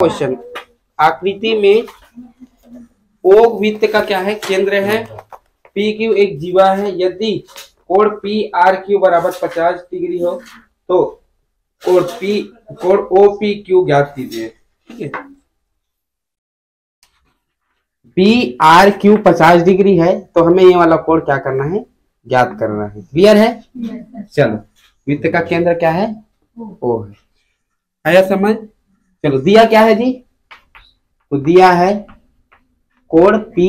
Question, आकृति में ओ वृत्त का क्या है, केंद्र है, पी क्यू एक जीवा है, यदि कोण पी आर क्यू बराबर 50 डिग्री हो तो कोण ओ पी क्यू ज्ञात कीजिए। ठीक है, पी आर क्यू 50 डिग्री है तो हमें ये वाला कोण क्या करना है, ज्ञात करना है। क्लियर है? चलो, वृत्त का केंद्र क्या है, ओ है। आया समझ? चलो, दिया क्या है जी, तो दिया है कोण पी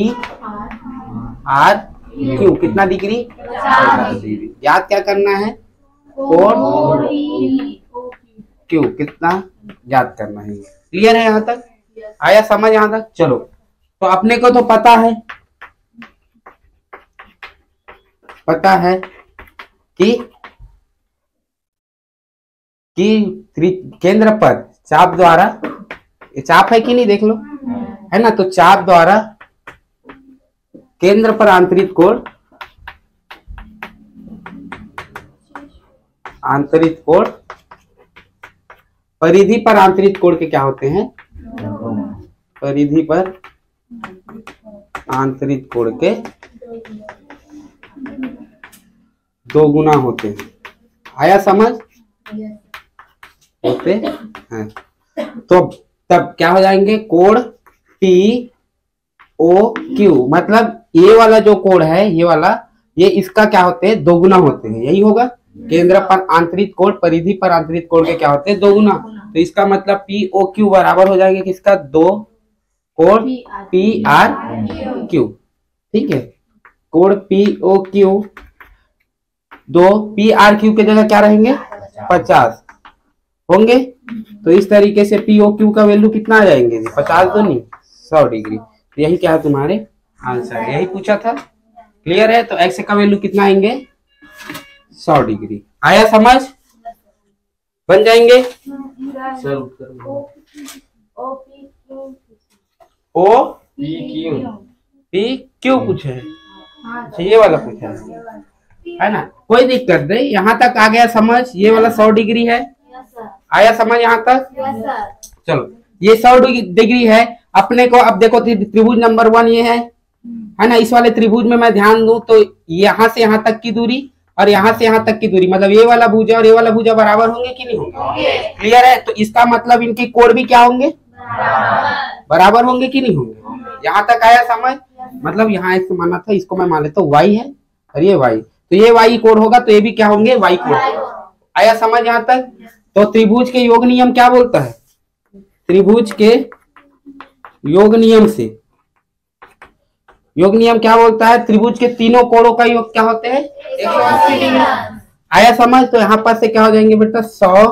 आर क्यू कितना डिग्री, 50 डिग्री। याद क्या करना है, कोण क्यू कितना याद करना है। क्लियर है? यहाँ तक आया समझ? यहाँ तक चलो, तो अपने को तो पता है कि केंद्र पर चाप द्वारा, चाप है कि नहीं देख लो, है ना, तो चाप द्वारा केंद्र पर आंतरिक कोण परिधि पर आंतरिक कोण के क्या होते हैं, परिधि पर आंतरिक कोण के 2 गुना होते हैं। आया समझ? होते हैं तो तब क्या हो जाएंगे, कोण पी ओ क्यू, मतलब ये वाला जो कोण है, ये वाला, ये इसका क्या होते हैं, 2 गुना होते हैं। यही होगा, केंद्र पर आंतरिक कोण परिधि पर आंतरिक कोण के क्या होते हैं, 2 गुना। तो इसका मतलब पी ओ क्यू बराबर हो जाएगा किसका, 2 कोण पी आर क्यू। ठीक है, कोण P O Q 2 P R Q के जगह क्या रहेंगे, 50 होंगे। तो इस तरीके से पी ओ क्यू का वैल्यू कितना आ जाएंगे, 50 तो नहीं, 100 डिग्री। तो यही क्या है तुम्हारे आंसर, यही पूछा था। क्लियर है? तो एक्स का वैल्यू कितना आएंगे, 100 डिग्री। आया समझ? बन जाएंगे। ओ पी क्यू पूछे है, ये वाला पूछा है ना, कोई दिक्कत नहीं। यहाँ तक आ गया समझ? ये वाला 100 डिग्री है। आया समझ यहाँ तक? चलो, ये 100 डिग्री है अपने को। अब देखो त्रिभुज नंबर 1 ये है ना, इस वाले त्रिभुज में मैं ध्यान दूं तो यहाँ से यहाँ तक की दूरी और यहाँ से यहाँ तक की दूरी, मतलब ये वाला भुजा और ये वाला भुजा बराबर होंगे कि नहीं होंगे? क्लियर है? तो इसका मतलब इनकी कोण भी क्या होंगे, बराबर होंगे कि नहीं होंगे? यहाँ तक आया समझ? मतलब यहाँ एक माना था, इसको मैं मान लेता हूँ y है और ये y, तो ये y कोण होगा तो ये भी क्या होंगे, y कोण। आया समझ यहाँ तक? तो त्रिभुज के योग नियम क्या बोलता है, त्रिभुज के योग नियम से, योग नियम क्या बोलता है, त्रिभुज के तीनों कोणों का योग क्या होते हैं, 180 डिग्री। आया समझ? तो यहाँ पर से क्या हो जाएंगे बेटा, 100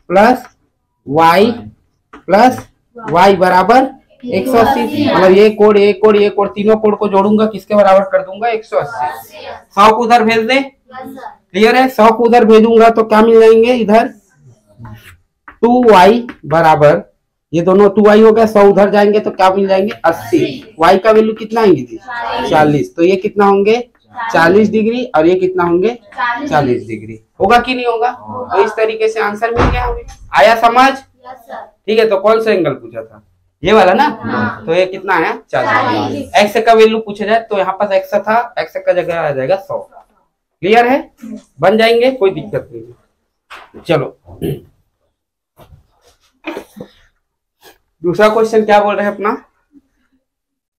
प्लस y बराबर 180। मतलब ये कोण तीनों कोण को जोड़ूंगा, किसके बराबर कर दूंगा, 180। 100 को उधर भेज दे। क्लियर है? 100 को उधर भेजूंगा तो क्या मिल जाएंगे, इधर 2y बराबर, ये दोनों 2y हो गया, 100 उधर जाएंगे तो क्या मिल जाएंगे, 80। y का वैल्यू कितना आएंगे जी, 40। तो ये कितना होंगे, 40 डिग्री, और ये कितना होंगे, 40 डिग्री। होगा कि नहीं होगा? तो इस तरीके से आंसर मिल गया हमें। आया समझ? ठीक है, तो कौन सा एंगल पूछा था, ये वाला ना। तो ये कितना है, 40। एक्स का वैल्यू पूछा जाए तो यहाँ पर एक्स था, एक्स का जगह आ जाएगा 100। क्लियर है? बन जाएंगे, कोई दिक्कत नहीं। चलो, दूसरा क्वेश्चन क्या बोल रहे हैं अपना,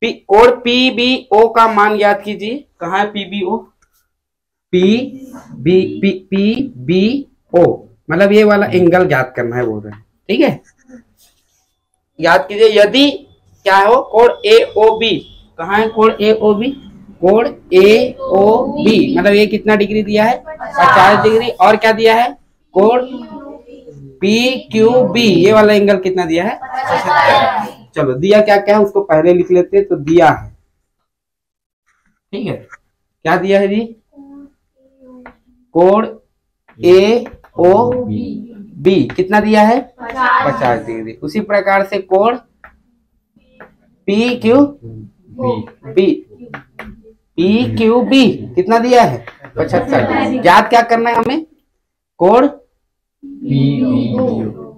कोण पी बी ओ का मान याद कीजिए। कहाँ है P B O, P B O, मतलब ये वाला एंगल याद करना है बोल रहे हैं। ठीक है, याद कीजिए। यदि क्या हो, कोण ए ओ बी, कहाँ है कोण ए ओ बी, कोण ए ओ बी, मतलब ये कितना डिग्री दिया है, 50 डिग्री। और क्या दिया है, कोण पी क्यू बी, ये वाला एंगल कितना दिया है, 75। चलो, दिया क्या क्या है उसको पहले लिख लेते हैं। तो दिया है, ठीक है, क्या दिया है जी, कोण ए ओ बी कितना दिया है, 50 डिग्री। उसी प्रकार से कोण पी क्यू बी कितना दिया है, 75। याद क्या करना है हमें, कोण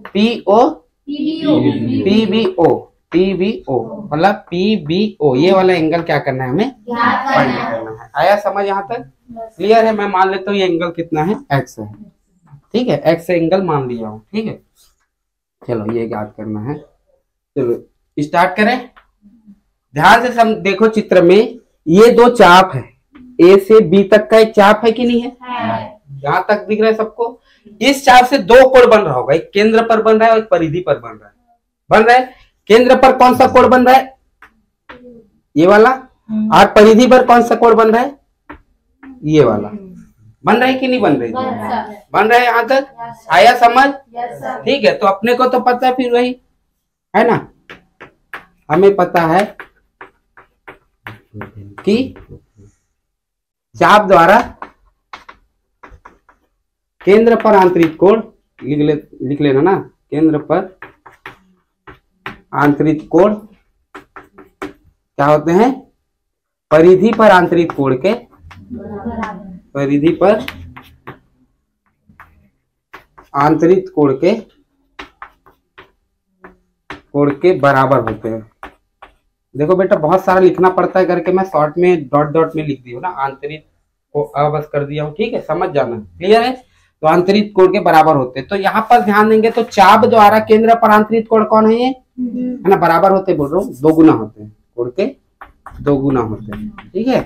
पी ओ पीबीओ, पीबीओ मतलब पीबीओ, ये वाला एंगल क्या करना है हमें, फाइंड करना है। आया समझ यहाँ तक? क्लियर है? मैं मान लेता हूँ ये एंगल कितना है, एक्स है, ठीक है, एक्स एंगल मान लिया हूँ, ठीक है। चलो ये याद करना है, चलो स्टार्ट करें। ध्यान से देखो चित्र में, ये दो चाप है, ए से बी तक का एक चाप है कि नहीं है? यहाँ तक दिख रहा है सबको? इस चाप से दो कोण बन रहा होगा, एक केंद्र पर बन रहा है और एक परिधि पर बन रहा है। बन रहा है केंद्र पर कौन सा कोण बन रहा है, ये वाला, और परिधि पर कौन सा कोण बन रहा है, ये वाला। बन रहा है कि नहीं बन रही? बन रहा है। यहाँ तक आया समझ? ठीक है, तो अपने को तो पता है फिर वही है ना, हमें पता है कि चाप द्वारा केंद्र पर आंतरिक कोण, लिख लेना ना, केंद्र पर आंतरिक कोण क्या होते हैं, परिधि पर आंतरिक कोण के, परिधि पर आंतरिक कोण के बराबर होते हैं। देखो बेटा बहुत सारा लिखना पड़ता है करके मैं शॉर्ट में डॉट डॉट में लिख दी हूँ ना, आंतरिक को बस कर दिया हूँ, ठीक है, समझ जाना। क्लियर है? तो आंतरिक कोण के बराबर होते हैं। तो यहाँ पर ध्यान देंगे तो चाप द्वारा केंद्र पर आंतरिक कोण कौन है, ये है ना, बराबर होते, बोल रहा हूँ, दो गुना होते हैं, कोण के दो गुना होते हैं, ठीक है,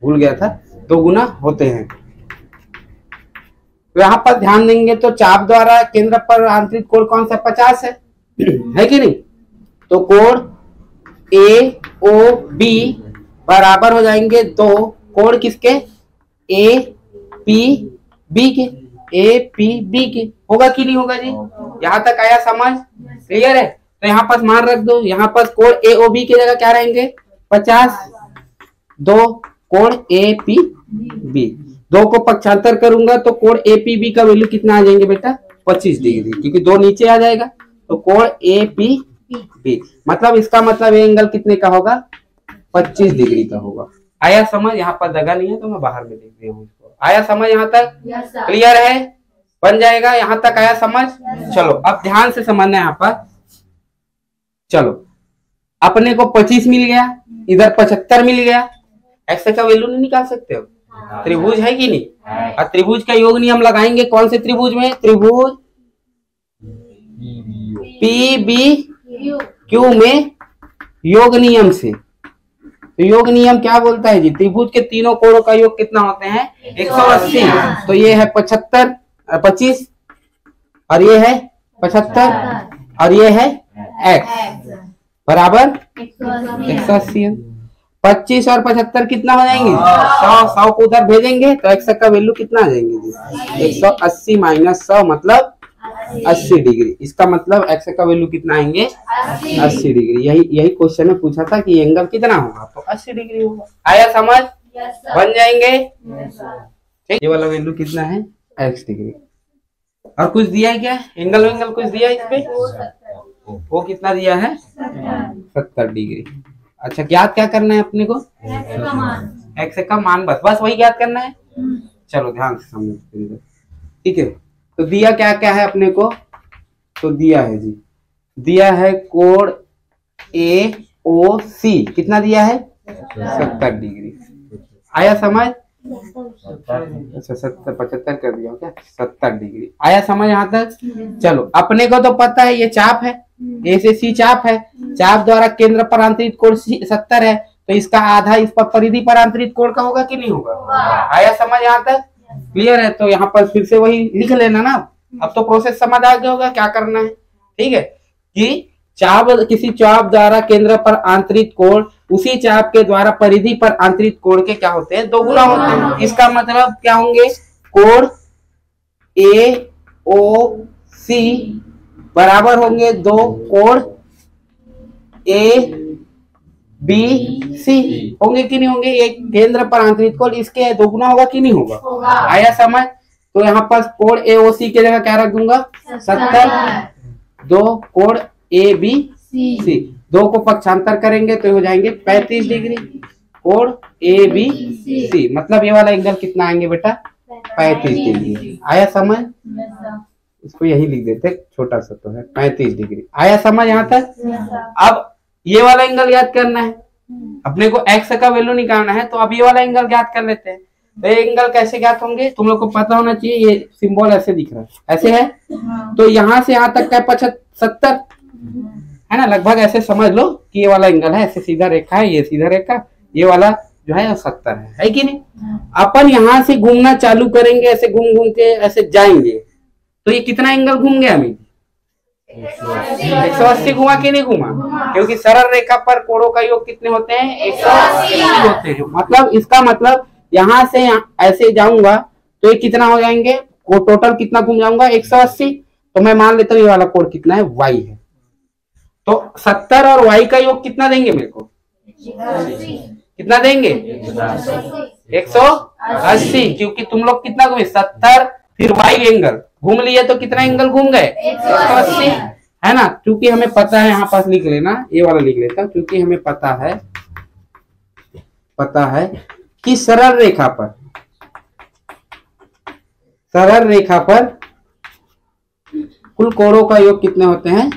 भूल गया था, दो गुना होते हैं। तो यहाँ पर ध्यान देंगे तो चाप द्वारा केंद्र पर आंतरिक कोण कौन सा, 50 है कि नहीं? तो कोण ए ओ बी बराबर हो जाएंगे दो कोण किसके, ए पी बी के, ए पी बी के। होगा कि नहीं होगा जी? यहाँ तक आया समझ? क्लियर है? तो यहाँ पर मान रख दो, यहाँ पर कोण ए ओ बी की जगह क्या रहेंगे, 50, दो कोण ए पी बी, दो को पक्षांतर करूंगा तो कोण ए पी बी का वैल्यू कितना आ जाएंगे बेटा, 25 डिग्री, क्योंकि दो नीचे आ जाएगा, तो कोण ए पी बी, मतलब इसका मतलब ये एंगल कितने का होगा, 25 डिग्री का होगा। आया समझ? यहाँ पर जगह नहीं है तो मैं बाहर में लिख दिया हूँ इसको। आया समझ यहाँ तक? क्लियर है? बन जाएगा। यहाँ तक आया समझ? चलो अब ध्यान से समझना है यहाँ पर। चलो अपने को 25 मिल गया, इधर 75 मिल गया, एक्स का वैल्यू नहीं निकाल सकते हो? त्रिभुज है कि नहीं? और त्रिभुज का योग नियम लगाएंगे कौन से त्रिभुज में, त्रिभुज पी बी क्यू में योग नियम से। तो योग नियम क्या बोलता है जी, त्रिभुज के तीनों कोणों का योग कितना होते हैं, 180। तो ये है 25 और ये है 75 और ये है x बराबर 180। 25 और 75 कितना हो जाएंगे, 100 को उधर भेजेंगे तो x का वैल्यू कितना आ जाएंगे जी, 180 माइनस 100 मतलब 80 डिग्री। इसका मतलब x का वैल्यू कितना आएंगे, 80 डिग्री। यही क्वेश्चन में पूछा था कि एंगल कितना होगा, तो 80 डिग्री होगा। आया समझ? बन जाएंगे। ठीक, ये वाला वैल्यू कितना है, x डिग्री। और कुछ दिया है क्या, एंगल वेंगल कुछ दिया है इस पे, वो कितना दिया है, 70 डिग्री। अच्छा ज्ञात क्या करना है अपने को, x का मान, बस वही ज्ञात करना है। चलो ध्यान से समझो, ठीक है। तो दिया क्या क्या है अपने को, तो दिया है जी, दिया है कोण ए ओ सी, कितना दिया है, 70 डिग्री। आया समझ? अच्छा 75 कर दिया क्या, 70 डिग्री। आया समझ यहाँ तक? चलो अपने को तो पता है ये चाप है, ए से सी चाप है, चाप द्वारा केंद्र पर आंतरिक कोण 70 है, तो इसका आधा इस पर परिधि पर आंतरिक कोण का होगा कि नहीं होगा। आया समझ यहाँ तक? क्लियर है? तो यहाँ पर फिर से वही लिख लेना ना, अब तो प्रोसेस समझ आ गया होगा क्या करना है। ठीक है, कि चाप, किसी चाप द्वारा केंद्र पर आंतरिक कोण उसी चाप के द्वारा परिधि पर आंतरिक कोण के क्या होते हैं, दोगुना होते हैं। इसका मतलब क्या होंगे, कोण ए ओ सी बराबर होंगे दो कोण ए बी सी, होंगे कि नहीं होंगे। एक केंद्र पर आंतरिक कोण इसके दोगुना होगा कि नहीं होगा। आया समझ? तो यहाँ पर कोण ए ओ सी की जगह क्या रख दूंगा, 70, दो कोण ए बी सी, दो को पक्षांतर करेंगे तो हो जाएंगे 35 डिग्री, कोण ए बी सी, मतलब ये वाला एंगल कितना आएंगे बेटा, 35 डिग्री। आया समझ? इसको यही लिख देते, छोटा सा तो है 35 डिग्री। आया समझ यहाँ तक? अब ये वाला एंगल याद करना है, अपने को एक्स का वैल्यू निकालना है, तो अब ये वाला एंगल ज्ञात कर लेते हैं। तो ये एंगल कैसे ज्ञात होंगे तुम लोग को पता होना चाहिए। ये सिंबल ऐसे दिख रहा है, ऐसे है, तो यहाँ से यहाँ तक का 70 है ना, लगभग ऐसे समझ लो कि ये वाला एंगल है, ऐसे सीधा रेखा है, ये सीधा रेखा, ये वाला जो है 70 है कि नहीं। अपन यहाँ से घूमना चालू करेंगे, ऐसे घूम घूम के ऐसे जाएंगे, तो ये कितना एंगल घूम गया अभी? 180 घुमा कि नहीं घुमा? क्योंकि सरल रेखा पर कोणों का योग कितने होते हैं? 180 होते हैं। मतलब इसका मतलब यहाँ से ऐसे जाऊंगा तो ये कितना हो जाएंगे, वो टोटल कितना घूम जाऊंगा? 180। तो मैं मान लेता हूँ ये वाला कोण कितना है? y है। तो 70 और y का योग कितना देंगे मेरे को? कितना देंगे? 180। क्योंकि तुम लोग कितना घूमे? 70 फिर y एंगल घूम लिए, तो कितना एंगल घूम गए? 180 है ना। क्योंकि हमें पता है, यहाँ पास लिख लेना, ये वाला लिख लेता, क्योंकि हमें पता है कि सरल रेखा पर कुल कोणों का योग कितने होते हैं?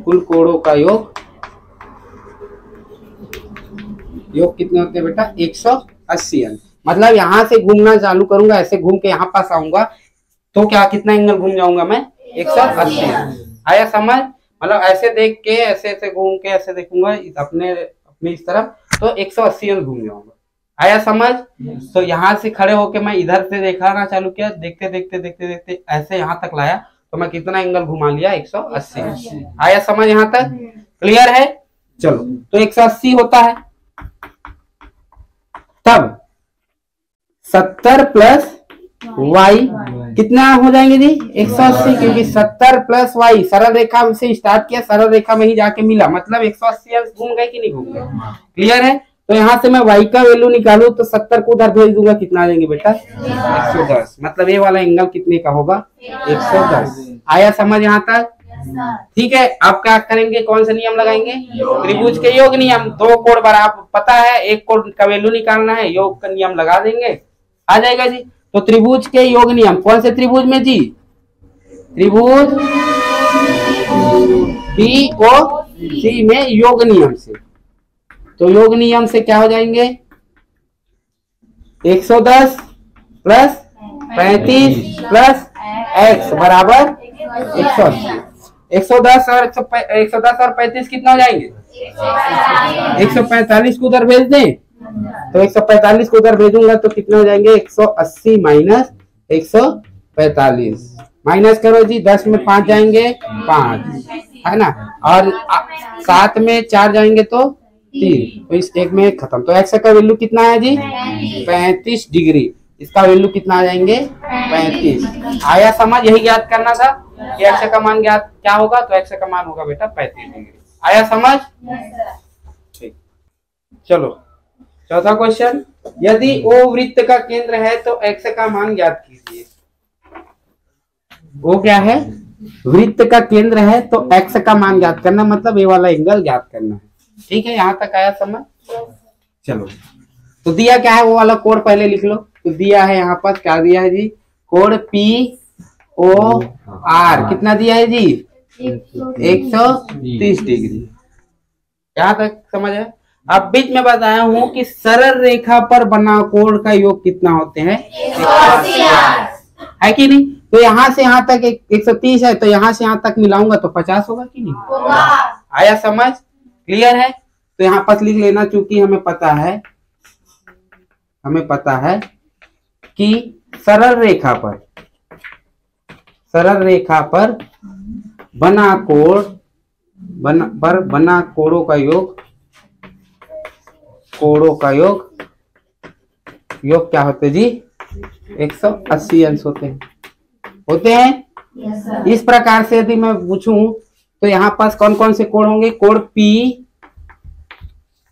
कुल कोणों का योग कितने होते हैं बेटा? 180 अंश। मतलब यहाँ से घूमना चालू करूंगा, ऐसे घूम के यहाँ पास आऊंगा, तो क्या कितना एंगल घूम जाऊंगा मैं? 180। आया समझ? मतलब ऐसे देख के ऐसे घूम के ऐसे देखूंगा अपने इस तरफ, तो 180 अंश घूम जाऊंगा। आया समझ? तो यहाँ से खड़े होके मैं इधर से दिखाना चालू किया, देखते देखते ऐसे यहाँ तक लाया, तो मैं कितना एंगल घुमा लिया? 180। आया समझ यहाँ तक? क्लियर है? चलो, तो 180 होता है, तब 70 प्लस y कितना हो जाएंगे जी? 180। क्योंकि 70 प्लस y सरल रेखा से स्टार्ट किया, सरल रेखा में ही जाके मिला, मतलब 180 अंश घूम गए कि नहीं घूम गए? क्लियर है? तो यहाँ से मैं y का वैल्यू निकालू तो 70 को उधर भेज दूंगा, कितना आ जाएंगे बेटा? 110। मतलब ये वाला एंगल कितने का होगा? 110। आया समझ यहाँ तक? ठीक है। आप क्या करेंगे, कौन सा नियम लगाएंगे? त्रिभुज के योग नियम। दो कोण बराबर पता है, एक कोण का वैल्यू निकालना है, योग का नियम लगा देंगे, आ जाएगा जी। तो त्रिभुज के योग नियम, कौन से त्रिभुज में जी? त्रिभुज BOC में योग नियम से। तो योग नियम से क्या हो जाएंगे? 110 प्लस 35 प्लस x बराबर 180। 110 और 35 कितना हो जाएंगे? 145 को उधर भेज दें, तो 145 को उधर भेजूंगा तो कितना हो जाएंगे? 180 माइनस 145। माइनस करो जी, 10 में 5 जाएंगे 5 है ना, और 7 में 4 जाएंगे तो 3, तो इस एक में खत्म। तो एक्स का वैल्यू कितना है जी? 35 डिग्री। इसका वैल्यू कितना आ जाएंगे? 35। आया समझ? यही ज्ञात करना था कि एक्स का मान ज्ञात क्या होगा, तो एक्स का मान होगा बेटा 35 डिग्री। आया समझ? ठीक, चलो चौथा क्वेश्चन। यदि O वृत्त का केंद्र है तो एक्स का मान ज्ञात कीजिए। वो क्या है? वृत्त का केंद्र है तो एक्स का मान ज्ञात करना, मतलब ये वाला एंगल ज्ञात करना है। ठीक है, यहाँ तक आया समझ? चलो, तो दिया क्या है? वो वाला कोण पहले लिख लो। तो दिया है यहाँ पर, क्या दिया है जी? कोण POR कितना दिया है जी? 130 डिग्री। यहाँ तक समझ है? अब बीच में बताया हूं कि सरल रेखा पर बना कोण का योग कितना होते हैं? 180 है कि नहीं? तो यहाँ से यहाँ तक 130 है, तो यहाँ से यहाँ तक मिलाऊंगा तो 50 होगा कि नहीं होगा? आया समझ? क्लियर है? तो यहाँ पर लिख लेना, क्योंकि हमें पता है कि सरल रेखा पर बना कोणों का योग क्या होते जी? 180 अंश होते हैं। yes, इस प्रकार से यदि मैं पूछूं तो यहाँ पास कौन कौन से कोण होंगे? कोण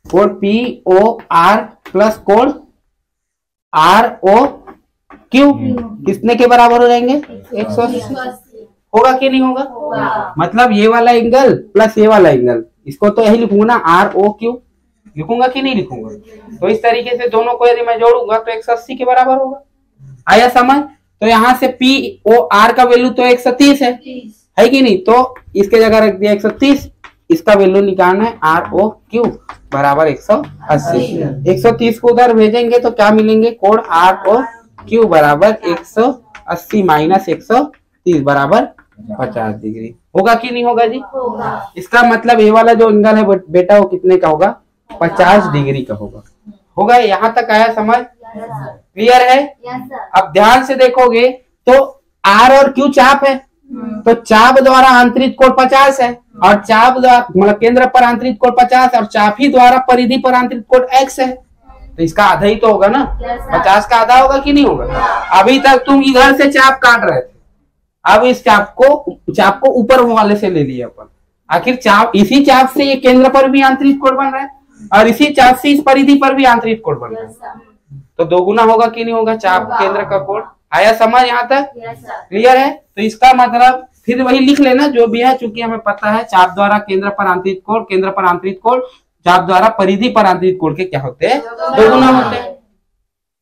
POR प्लस कोण ROQ कितने के बराबर हो जाएंगे? 180। होगा कि नहीं होगा? मतलब ये वाला एंगल प्लस ये वाला एंगल, इसको तो यही लिखूंगा ना, ROQ लिखूंगा कि नहीं लिखूंगा? तो इस तरीके से दोनों को यदि मैं जोड़ूंगा तो 180 के बराबर होगा। आया समझ? तो यहाँ से POR का वैल्यू तो 130 है कि नहीं, तो इसके जगह रख दिया 130, इसका वैल्यू निकालना है ROQ बराबर 180। 130 को उधर भेजेंगे तो क्या मिलेंगे, कोण ROQ बराबर 180 माइनस 130 बराबर 50 डिग्री। होगा कि नहीं होगा जी? होगा। इसका मतलब ये वाला जो एंगल है बेटा वो कितने का होगा, 50 डिग्री का होगा। होगा, यहाँ तक आया समझ? क्लियर है? अब ध्यान से देखोगे तो R और Q चाप है, तो चाप द्वारा आंतरिक कोण 50 है और चाप द्वारा मतलब केंद्र पर आंतरिक कोण 50 और चाप ही द्वारा परिधि पर आंतरिक कोण x है, तो इसका आधा ही तो होगा ना। 50 का आधा होगा कि नहीं होगा? अभी तक तुम इधर से चाप काट रहे थे, अब इस चाप को ऊपर वाले से ले लिया अपन। आखिर चाप, इसी चाप से ये केंद्र पर भी आंतरिक कोण बन रहा है और इसी चाप से इस परिधि पर भी आंतरिक कोण बन रहा है, तो दोगुना होगा कि नहीं होगा चाप केंद्र का कोण। आया समझ यहाँ तक? क्लियर है? तो इसका मतलब फिर वही लिख लेना जो भी है, चूंकि हमें पता है चाप द्वारा केंद्र पर आंतरिक कोण, केंद्र पर आंतरिक कोण चाप द्वारा परिधि पर आंतरिक कोण के क्या होते हैं, दोगुना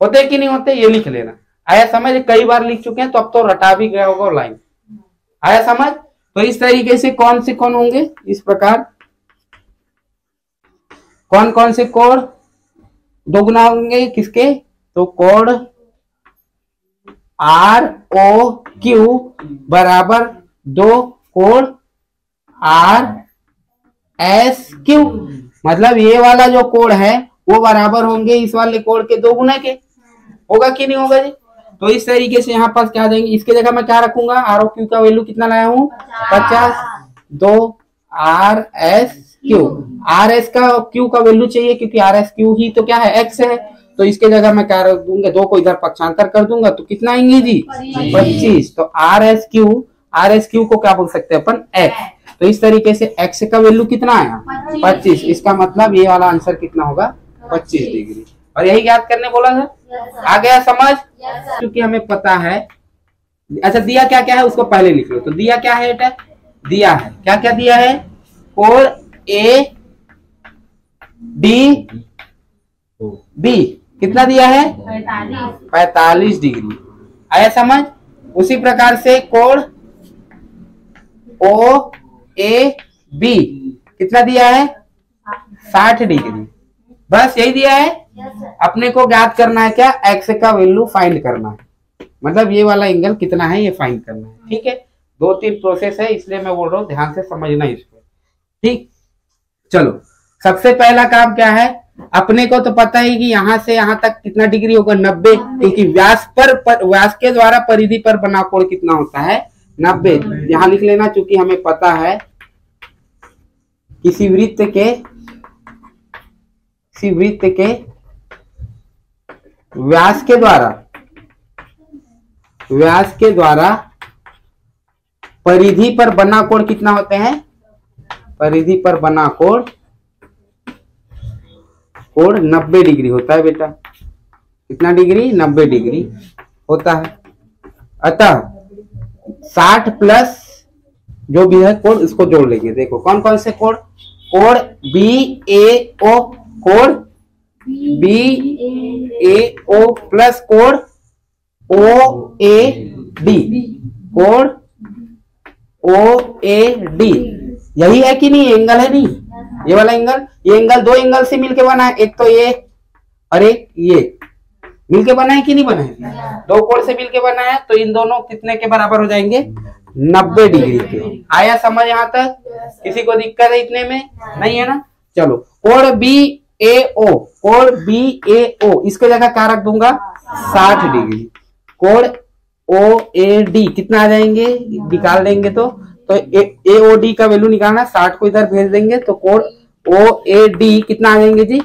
होते हैं कि नहीं होते, ये लिख लेना। आया समझ? कई बार लिख चुके हैं तो अब तो रटा भी गया होगा लाइन। आया समझ? तो इस तरीके से कौन से कोण होंगे, इस प्रकार कौन कौन से कोण दोगुना होंगे किसके, तो कोण ROQ बराबर 2 कोण RSQ, मतलब ये वाला जो कोण है वो बराबर होंगे इस वाले कोण के दोगुने के। होगा कि नहीं होगा जी? तो इस तरीके से यहाँ पर क्या देंगे, इसके जगह मैं क्या रखूंगा, ROQ का वैल्यू कितना लाया हूँ 50, 2 RSQ, RS का Q का वैल्यू चाहिए क्योंकि RSQ ही तो क्या है, x है, तो इसके जगह मैं क्या रख दूंगा, 2 को इधर पक्षांतर कर दूंगा तो कितना आएंगे जी 25, तो RSQ को क्या बोल सकते हैं अपन, x। तो इस तरीके से x का वैल्यू कितना आया 25, इसका मतलब ये वाला आंसर कितना होगा 25 डिग्री। और यही याद करने बोला था, आ गया समझ? क्योंकि हमें पता है, अच्छा दिया क्या क्या है उसको पहले लिख लो। तो दिया क्या है बेटा, दिया है क्या क्या दिया है, कोण ADB कितना दिया है 45 डिग्री। आया समझ? उसी प्रकार से कोण OAB कितना दिया है 60 डिग्री। बस यही दिया है, अपने को ज्ञात करना है क्या, x का वैल्यू फाइंड करना है, मतलब ये वाला एंगल कितना है ये फाइंड करना है। ठीक है, 2-3 प्रोसेस है इसलिए मैं बोल रहा हूँ ध्यान से समझना इसको। ठीक, चलो सबसे पहला काम क्या है, अपने को तो पता है कि यहाँ से यहाँ तक कितना डिग्री होगा 90, क्योंकि व्यास के द्वारा परिधि पर बना कोण कितना होता है 90। यहाँ लिख लेना, चूंकि हमें पता है किसी वृत्त के व्यास के द्वारा परिधि पर बना कोण कितना होते हैं, परिधि पर बना कोण 90 डिग्री होता है बेटा। कितना डिग्री, 90 डिग्री होता है। अतः 60 प्लस जो भी है कोण इसको जोड़ लेंगे। देखो कौन कौन से कोण, कोण BAO, कोण BAO प्लस कोण OAD, कोण OAD, यही है कि नहीं, एंगल है नहीं ये वाला एंगल, ये एंगल 2 एंगल से मिलके बना है, एक तो ये और एक ये मिलके बना है कि नहीं बना है, 2 कोण से मिलके बना है, तो इन दोनों कितने के बराबर हो जाएंगे 90 डिग्री के। आया समझ यहाँ तक? किसी को दिक्कत है इतने में? नहीं है ना। चलो कोण BAO इसके जगह क्या रख दूंगा 60 डिग्री। कोण OAD कितना आ जाएंगे, निकाल देंगे तो AOD का वैल्यू निकालना, 60 को इधर भेज देंगे तो कोण OAD कितना आ जाएंगे जी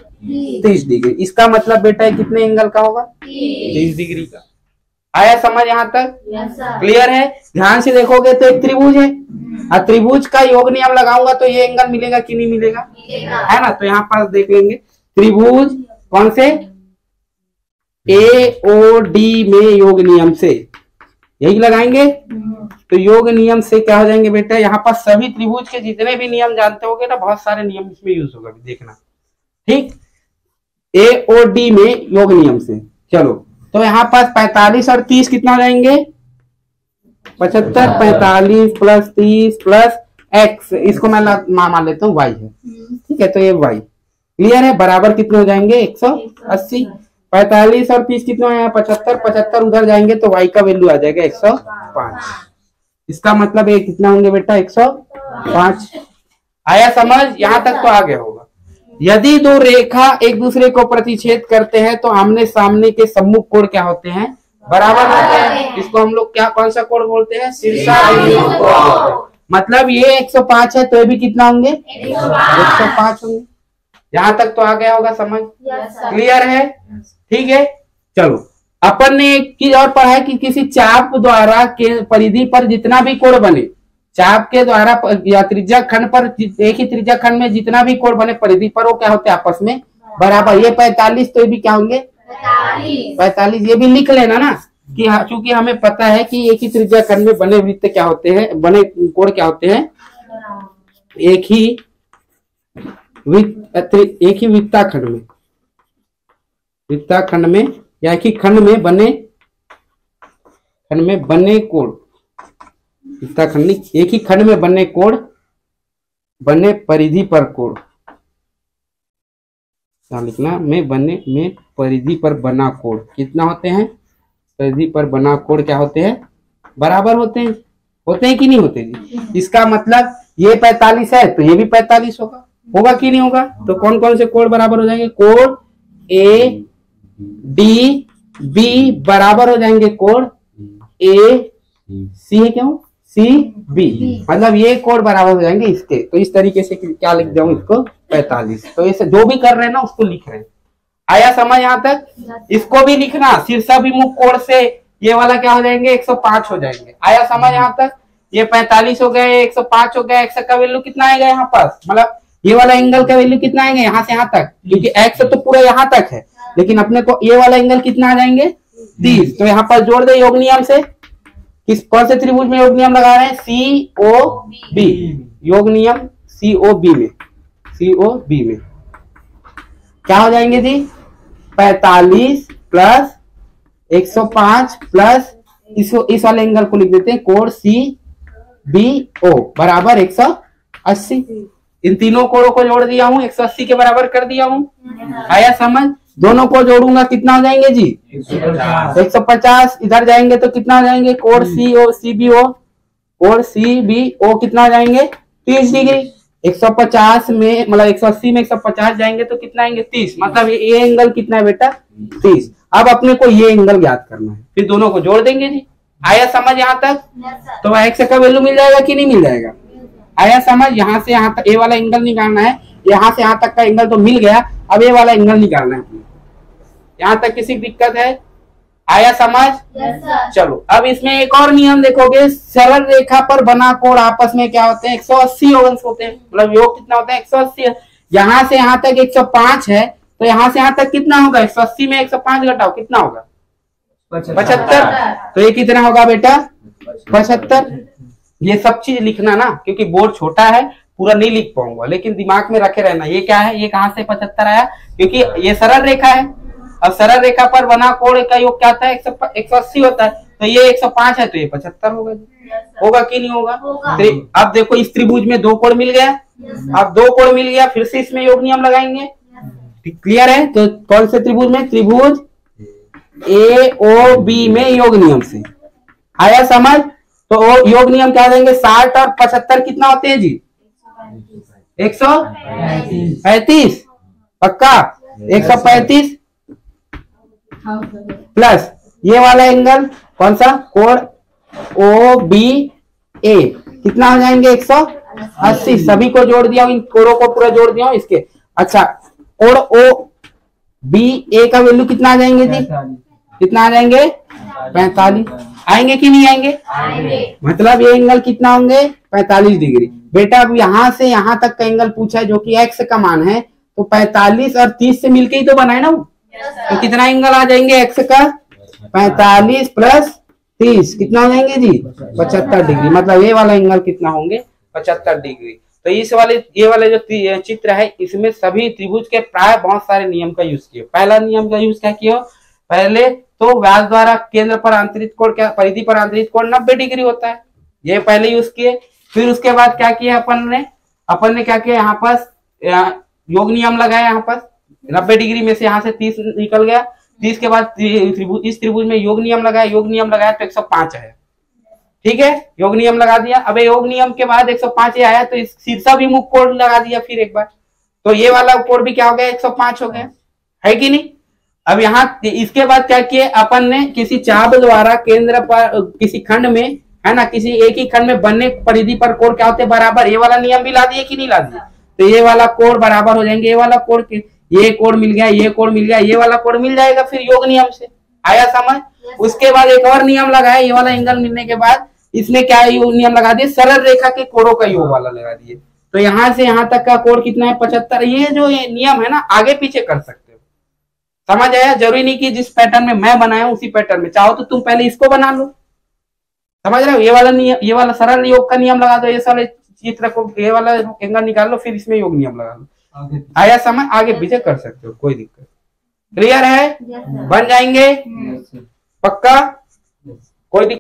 30 डिग्री। इसका मतलब बेटा कितने एंगल का होगा 30 डिग्री का। आया समझ यहाँ तक? क्लियर है? ध्यान से देखोगे तो एक त्रिभुज है, त्रिभुज का योग नियम लगाऊंगा तो ये एंगल मिलेगा कि नहीं मिलेगा, है ना। तो यहाँ पर देख लेंगे त्रिभुज कौन से, AOD में योग नियम से यही लगाएंगे। तो योग नियम से क्या हो जाएंगे बेटा, यहाँ पर सभी त्रिभुज के जितने भी नियम जानते होगे ना, बहुत सारे नियम इसमें यूज होगा, देखना। ठीक, AOD में योग नियम से। चलो तो यहाँ पास 45 और 30 कितना हो जाएंगे 75, 45 प्लस 30 प्लस x, इसको मैं मान लेता हूँ y है, ठीक है। तो ये y क्लियर है, बराबर कितने हो जाएंगे 180। 45 और 30 कितना है 75, 75 उधर जाएंगे तो y का वैल्यू आ जाएगा 105। इसका मतलब ये कितना होंगे बेटा 105। आया समझ, यहां तक तो आ गया होगा। यदि दो रेखा एक दूसरे को प्रतिच्छेद करते हैं तो आमने सामने के सम्मुख कोण क्या होते हैं बराबर होते हैं। इसको हम लोग क्या कौन सा कोण बोलते हैं शीर्षाभिमुख कोण। मतलब ये 105 है तो ये भी कितना होंगे 105 होंगे। यहां तक तो आ गया होगा समझ, क्लियर है, ठीक है। चलो अपन ने एक चीज और पढ़ा है कि किसी चाप द्वारा के परिधि पर जितना भी कोण बने, चाप के द्वारा या त्रिज्या खंड पर एक ही त्रिज्या खंड में जितना भी कोण बने परिधि पर वो क्या होते हैं आपस में बराबर। ये 45 तो ये भी क्या होंगे 45। ये भी लिख लेना ना कि चूंकि हमें पता है कि एक ही त्रिज्या खंड में बने वृत्त क्या होते हैं, बने कोण क्या होते हैं एक ही वृत्ताखंड में या एक ही खंड में बने कोण, वृत्ताखंड एक ही खंड में बने कोण, बने परिधि पर कोण, क्या लिखना में परिधि पर बना कोण कितना होते हैं, परिधि पर बना कोण क्या होते हैं बराबर होते हैं कि नहीं होते जी। इसका मतलब ये 45 है तो ये भी 45 होगा कि नहीं होगा। तो कौन कौन से कोण बराबर हो जाएंगे, कोण ए डी बी बराबर हो जाएंगे कोण ए सी है क्यों सी बी, मतलब ये कोण बराबर हो जाएंगे इसके। तो इस तरीके से क्या लिख जाऊं इसको 45। तो ऐसे जो भी कर रहे हैं ना उसको लिख रहे हैं। आया समझ यहाँ तक। इसको भी लिखना शीर्षाभिमुख कोण से ये वाला क्या हो जाएंगे 105 हो जाएंगे। आया समझ यहाँ तक। ये 45 हो गए 105 हो गया। एक्स का वैल्यू कितना आएगा यहाँ पास, मतलब ये वाला एंगल का वैल्यू कितना आएंगे यहाँ से यहाँ तक, क्योंकि एक्स तो पूरा यहाँ तक है लेकिन अपने को ये वाला एंगल कितना आ जाएंगे 30। तो यहाँ पर जोड़ दे योग नियम से। किस कौन से त्रिभुज में योग नियम लगा रहे हैं COB, योग नियम COB में क्या हो जाएंगे जी 45 प्लस 105 प्लस इस वाले एंगल को लिख देते हैं कोण CBO बराबर 180। इन तीनों कोणों को जोड़ दिया हूं 180 के बराबर कर दिया हूं। आया समझ। दोनों को जोड़ूंगा कितना हो जाएंगे जी 150। इधर जाएंगे तो कितना हो जाएंगे कोण CBO कितना हो जाएंगे 30 डिग्री। 150 में मतलब 180 में 150 जाएंगे तो कितना आएंगे 30, मतलब ये एंगल कितना है बेटा 30। अब अपने को ये एंगल याद करना है, फिर दोनों को जोड़ देंगे जी। आया समझ यहाँ तक। तो एक्स का वैल्यू मिल जाएगा कि नहीं मिल जाएगा। आया समझ। यहाँ से यहाँ तक ये वाला एंगल निकालना है, यहाँ से यहाँ तक का एंगल तो मिल गया, अब ये वाला एंगल निकालना है। यहाँ तक किसी दिक्कत है। आया समझ। चलो अब इसमें एक और नियम देखोगे, सरल रेखा पर बना कोण आपस में क्या होते हैं 180 अंश होते हैं, मतलब योग कितना होता है 180। यहाँ से यहाँ तक 105 है तो यहाँ से यहाँ तक कितना होगा 180 में 105 घटाओ कितना होगा 75। तो ये कितना होगा बेटा 75। ये सब चीज लिखना ना, क्योंकि बोर्ड छोटा है पूरा नहीं लिख पाऊंगा, लेकिन दिमाग में रखे रहना। ये क्या है, ये कहाँ से 75 आया, क्योंकि ये सरल रेखा है। अब सरल रेखा पर बना कोण का योग क्या होता है 180 होता है, तो ये 105 है तो ये 75 होगा। होगा कि नहीं होगा। अब देखो इस त्रिभुज में दो कोण मिल गया। अब दो कोण मिल गया, फिर से इसमें योग नियम लगाएंगे। क्लियर है। तो कौन से त्रिभुज में, त्रिभुज AOB में योग नियम से। आया समझ। तो योग नियम क्या देंगे 60 और 75 कितना होते हैं जी 135। पक्का 135 प्लस ये वाला एंगल कौन सा कोण OBA कितना हो जाएंगे 180। सभी को जोड़ दिया, इन कोणों को पूरा जोड़ दिया इसके। अच्छा कोण OBA का वैल्यू कितना आ जाएंगे जी, कितना आ जाएंगे 45। आएंगे कि नहीं आएंगे। मतलब ये एंगल कितना होंगे 45 डिग्री। बेटा अब यहाँ से यहाँ तक का एंगल पूछा है जो कि x का मान है, तो 45 और 30 से मिलके ही तो बना है ना। तो कितना एंगल आ जाएंगे x का 45 प्लस 30 कितना हो जाएंगे जी 75 डिग्री। मतलब ये वाला एंगल कितना होंगे 75 डिग्री। तो इस वाले ये वाले जो चित्र है इसमें सभी त्रिभुज के प्राय बहुत सारे नियम का यूज किया। पहला नियम का यूज क्या किया, पहले तो व्यास द्वारा केंद्र पर अंतरित कोण क्या, परिधि पर अंतरित कोण 90 डिग्री होता है, ये पहले यूज किए। फिर उसके बाद क्या किया अपन ने क्या किया, यहाँ पर योग नियम लगाया, यहाँ पर 90 डिग्री में से यहाँ से 30 निकल गया, 30 के बाद इस त्रिभुज में योग नियम लगाया तो 105 है, ठीक है, योग नियम लगा दिया। अब योग नियम के बाद 105 आया तो इस शीर्षाभिमुख कोण लगा दिया फिर एक बार, तो ये वाला कोण भी क्या हो गया, 105 हो गया, है कि नहीं। अब यहाँ इसके बाद क्या किए अपन ने, किसी चाप द्वारा केंद्र पर किसी खंड में, है ना, किसी एक ही खंड में बनने परिधि पर कोण क्या होते बराबर, ये वाला नियम भी ला दिए कि नहीं ला दिए, तो ये वाला कोण बराबर हो जाएंगे, ये वाला कोण, ये कोण मिल गया, ये कोण मिल गया, ये वाला कोण मिल जाएगा फिर योग नियम से, आया समझ। उसके बाद एक और नियम लगाया, ये वाला एंगल मिलने के बाद इसमें क्या नियम लगा दिए, सरल रेखा के कोणों का योग वाला लगा दिए, तो यहाँ से यहाँ तक का कोण कितना है 75। ये जो ये नियम है ना आगे पीछे कर सकते हो, समझ आया। जरूरी नहीं कि जिस पैटर्न में मैं बनाया उसी पैटर्न में, चाहो तो तुम पहले इसको बना लो, समझ रहे हो। ये वाला नियम, ये वाला सरल योग का नियम लगा दो, ये सारे चित्र को, ये वाला एंगल निकाल लो, फिर इसमें योग नियम लगा लो, आया समझ। आगे पीछे कर सकते हो, कोई दिक्कत। क्लियर है, बन जाएंगे पक्का, कोई दिक्कत